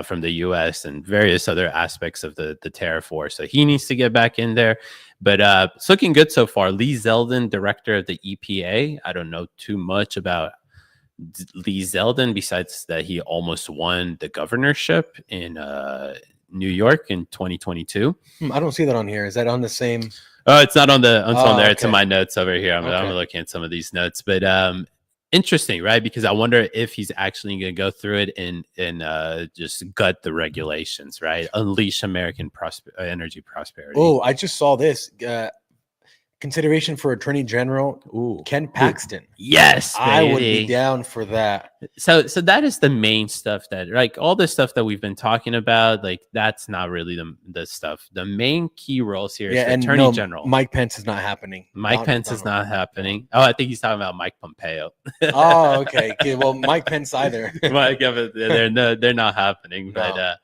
from the U.S. and various other aspects of the tariff war. So he needs to get back in there. But it's looking good so far. Lee Zeldin, director of the EPA. I don't know too much about Lee Zeldin besides that he almost won the governorship in New York in 2022. I don't see that on here. Is that on the same? Oh, it's not on the on there. Okay. It's in my notes over here. I'm looking at some of these notes, but interesting, right? Because I wonder if he's actually going to go through it and just gut the regulations, right? Unleash American energy prosperity. Oh, I just saw this. Consideration for Attorney General Ken Paxton. Yes, I would be down for that. So that is the main stuff that, like, all the stuff that we've been talking about, like, that's not really the stuff. The main key roles here is the Attorney General. Mike Pence is not happening. Mike Pence is not happening. Oh, I think he's talking about Mike Pompeo. Oh, okay. Well, Mike Pence either. They're not happening. No.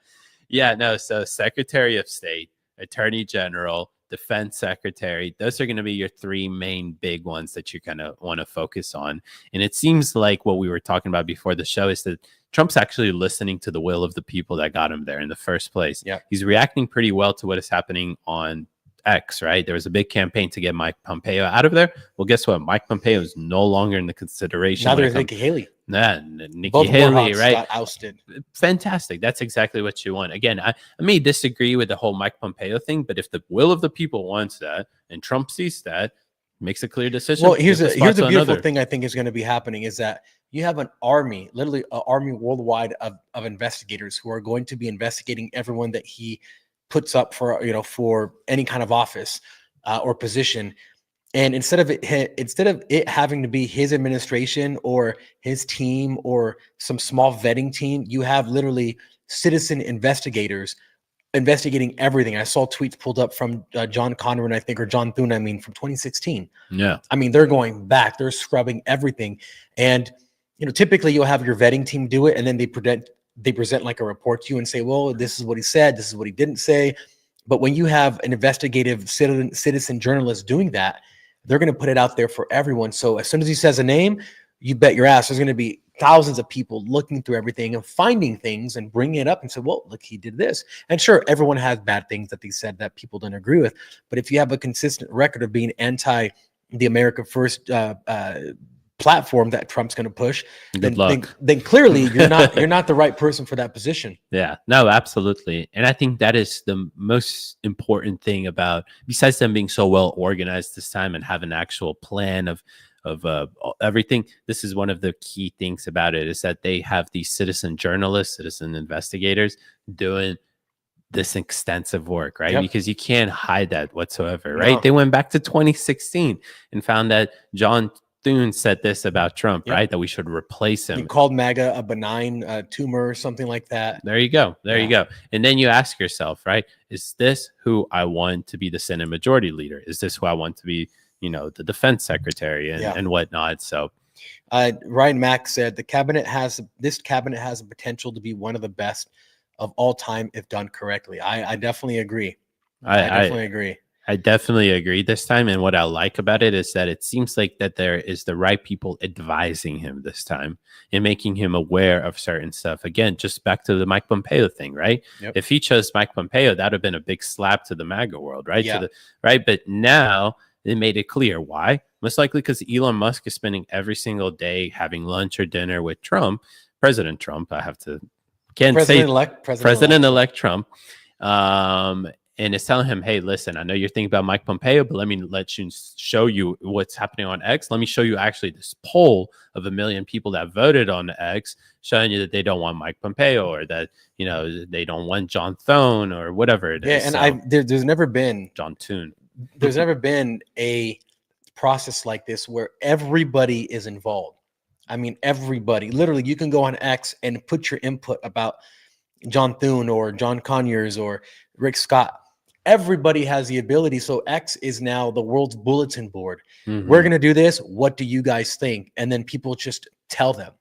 But so Secretary of State, Attorney General, Defense Secretary, those are going to be your three main big ones that you're going to want to focus on. And it seems like what we were talking about before the show is that Trump's actually listening to the will of the people that got him there in the first place. Yeah. He's reacting pretty well to what is happening on X, right? There was a big campaign to get Mike Pompeo out of there. Well, guess what? Mike Pompeo is no longer in the consideration. Neither is Nikki Haley. Nikki Haley, right? Got ousted. Fantastic. That's exactly what you want. Again, I may disagree with the whole Mike Pompeo thing, but if the will of the people wants that and Trump sees that, makes a clear decision. Well, here's a beautiful thing I think is going to be happening is that you have an army, literally an army worldwide of investigators who are going to be investigating everyone that he puts up for any kind of office or position. And instead of it having to be his administration or his team or some small vetting team, you have literally citizen investigators investigating everything. I saw tweets pulled up from John Conran, I think, or John Thune, from 2016. Yeah. I mean, they're going back, they're scrubbing everything. And, typically you'll have your vetting team do it, and then they present like a report to you and say, well, this is what he said, this is what he didn't say. But when you have an investigative citizen journalist doing that, they're going to put it out there for everyone. So as soon as he says a name, you bet your ass there's going to be thousands of people looking through everything and finding things and bringing it up and say, well, look, he did this. And sure, everyone has bad things that they said that people don't agree with. But if you have a consistent record of being anti the America First platform that Trump's going to push, then clearly you're not the right person for that position. Yeah, no, absolutely. And I think that is the most important thing about, besides them being so well organized this time and have an actual plan of everything. This is one of the key things about it, is that they have these citizen journalists, citizen investigators doing this extensive work, right? Yep. Because you can't hide that whatsoever, right? No. They went back to 2016 and found that John Thune said this about Trump, Yep. right? That we should replace him. He called MAGA a benign tumor or something like that. There you go. You go. And then you ask yourself, right? Is this who I want to be the Senate Majority Leader? Is this who I want to be, the defense secretary and whatnot? So Ryan Mack said this cabinet has the potential to be one of the best of all time if done correctly. I definitely agree. I definitely agree. I definitely agree this time. And what I like about it is that it seems like that there is the right people advising him this time and making him aware of certain stuff. Again, just back to the Mike Pompeo thing, right? Yep. If he chose Mike Pompeo, that would have been a big slap to the MAGA world, right? Yeah. But now they made it clear. Why? Most likely because Elon Musk is spending every single day having lunch or dinner with President Trump. President-elect Trump. and it's telling him, hey, listen, I know you're thinking about Mike Pompeo, but let me show you what's happening on X. Let me show you actually this poll of 1 million people that voted on X, showing you that they don't want Mike Pompeo, or that, you know, they don't want John Thone or whatever it is. Yeah, and there's never been John Toon. There's never been a process like this where everybody is involved. I mean, everybody. Literally, you can go on X and put your input about John Thune or John Conyers or Rick Scott. Everybody has the ability. So X is now the world's bulletin board. We're going to do this. What do you guys think? And then people just tell them.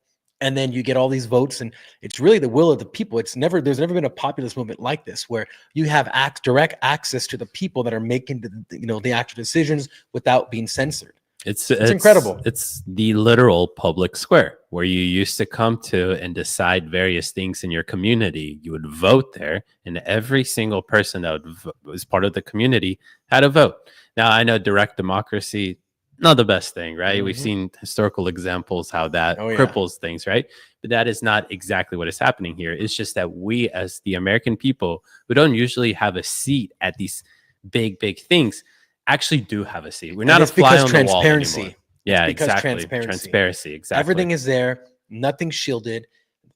And then you get all these votes, and it's really the will of the people. There's never been a populist movement like this where you have direct access to the people that are making the actual decisions without being censored. It's incredible. It's the literal public square where you used to come to and decide various things in your community. You would vote there, and every single person that was part of the community had a vote. Now, I know direct democracy, not the best thing, right? We've seen historical examples how that cripples things, right? But that is not exactly what is happening here. It's just that we, as the American people, who don't usually have a seat at these big things, actually do have a seat. We're not a fly on the wall anymore. Yeah, exactly. Transparency, exactly. Everything is there. Nothing's shielded.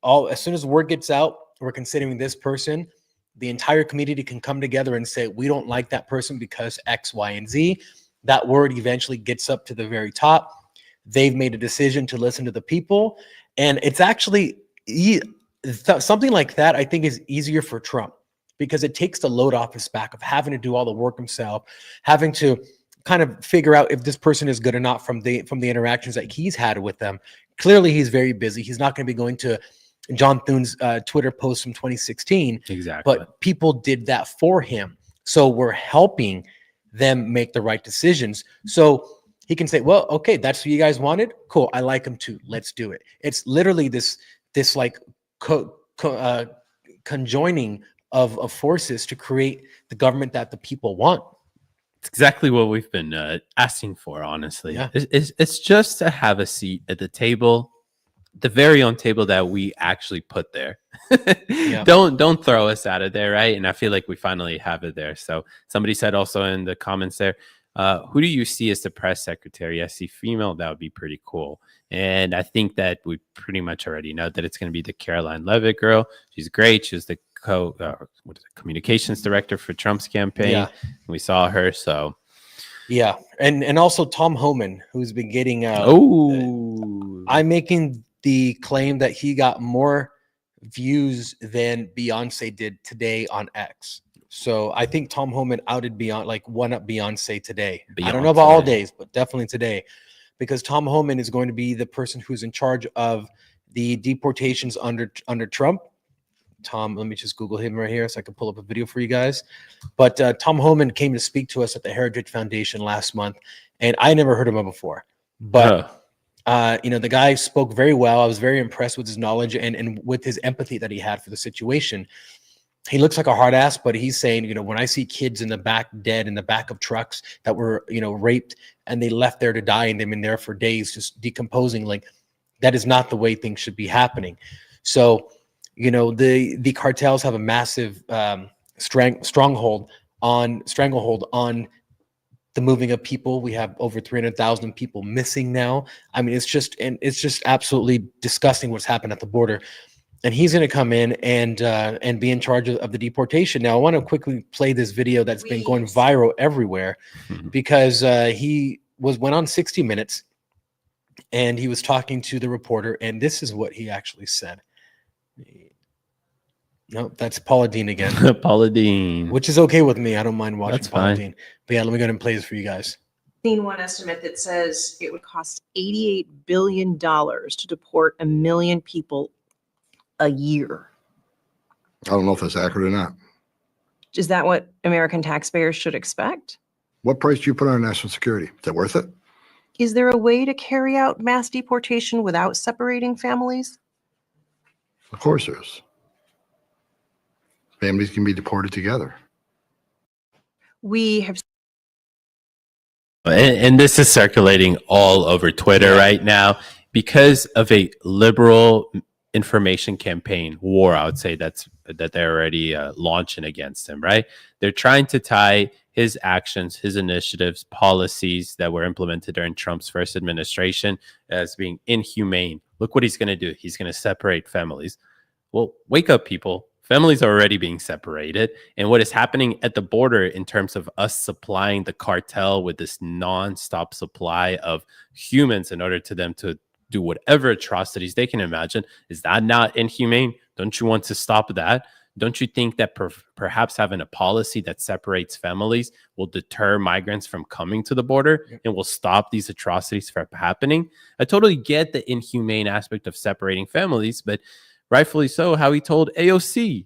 As soon as the word gets out, we're considering this person. The entire community can come together and say, we don't like that person because X, Y, and Z. That word eventually gets up to the very top. They've made a decision to listen to the people. And it's actually something like that, I think, is easier for Trump, because it takes the load off his back of having to do all the work himself, having to kind of figure out if this person is good or not from the interactions that he's had with them. Clearly, he's very busy. He's not going to be going to John Thune's Twitter post from 2016. Exactly. But people did that for him. So we're helping them make the right decisions. So he can say, well, okay, that's what you guys wanted. Cool. I like him too. Let's do it. It's literally this like conjoining of forces to create the government that the people want. It's exactly what we've been asking for, honestly. Yeah. It's just to have a seat at the table, the very own table that we actually put there. Yeah. Don't throw us out of there, right? And I feel like we finally have it there. So somebody said also in the comments there, who do you see as the press secretary? I see female. That would be pretty cool. And I think that we pretty much already know that it's going to be the Caroline Leavitt girl. She's great. She's the communications director for Trump's campaign. Yeah. We saw her. So yeah. And also Tom Homan, who's been getting I'm making the claim that he got more views than Beyonce did today on X. So I think Tom Homan outed one up Beyonce today. I don't know about all days, but definitely today, because Tom Homan is going to be the person who's in charge of the deportations under Trump. Tom, let me just Google him right here so I can pull up a video for you guys. But Tom Homan came to speak to us at the Heritage Foundation last month, and I never heard of him before. But the guy spoke very well. I was very impressed with his knowledge and with his empathy that he had for the situation. He looks like a hard ass, but he's saying, when I see kids in the back dead in the back of trucks that were, raped, and they left there to die and they've been there for days just decomposing, like, that is not the way things should be happening. So, the cartels have a massive stranglehold on the moving of people. We have over 300,000 people missing now. I mean, it's just absolutely disgusting what's happened at the border. And he's going to come in and be in charge of the deportation. Now, I want to quickly play this video that's been going viral everywhere, because he went on 60 Minutes and he was talking to the reporter, and this is what he actually said. No, that's Paula Deen again. Paula Deen. Which is okay with me. I don't mind watching That's Paula fine. Deen. But yeah, let me go ahead and play this for you guys. Seen one estimate that says it would cost $88 billion to deport 1 million people a year. I don't know if that's accurate or not. Is that what American taxpayers should expect? What price do you put on national security? Is that worth it? Is there a way to carry out mass deportation without separating families? Of course there is. Families can be deported together. We have and this is circulating all over Twitter right now because of a liberal information campaign war, I would say that they're already launching against him, right? They're trying to tie his actions, his initiatives, policies that were implemented during Trump's first administration as being inhumane. Look what he's going to do. He's going to separate families. Well, wake up, people. Families are already being separated. And what is happening at the border in terms of us supplying the cartel with this nonstop supply of humans in order to them to do whatever atrocities they can imagine, is that not inhumane? Don't you want to stop that? Don't you think that perhaps having a policy that separates families will deter migrants from coming to the border and will stop these atrocities from happening? I totally get the inhumane aspect of separating families, but rightfully so, how he told AOC,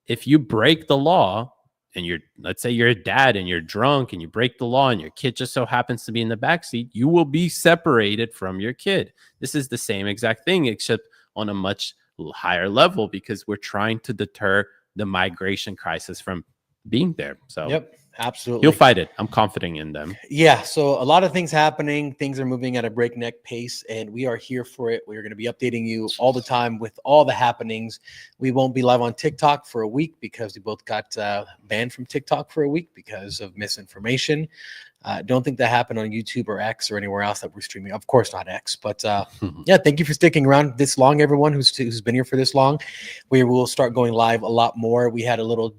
if you break the law and let's say you're a dad and you're drunk and you break the law and your kid just so happens to be in the backseat, you will be separated from your kid. This is the same exact thing, except on a much higher level, because we're trying to deter the migration crisis from being there. So yep, absolutely. You'll fight it. I'm confident in them. Yeah. So a lot of things happening. Things are moving at a breakneck pace, and we are here for it. We're going to be updating you all the time with all the happenings. We won't be live on TikTok for a week because we both got banned from TikTok for a week because of misinformation. Don't think that happened on YouTube or X or anywhere else that we're streaming. Of course not X, but yeah, thank you for sticking around this long, everyone who's been here for this long. We will start going live a lot more. We had a little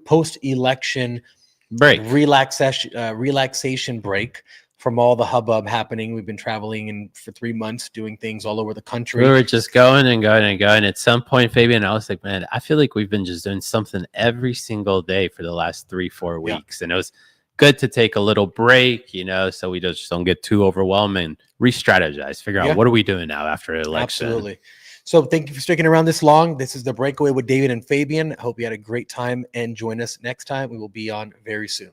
post-election relaxation break from all the hubbub happening. We've been traveling for 3 months, doing things all over the country. We were just going and going and going. At some point, Fabian, I was like, man, I feel like we've been just doing something every single day for the last 3-4 weeks. And it was good to take a little break, so we just don't get too overwhelmed and re-strategize, figure out what are we doing now after the election. Absolutely. So thank you for sticking around this long. This is The Breakaway with David and Fabian. I hope you had a great time, and join us next time. We will be on very soon.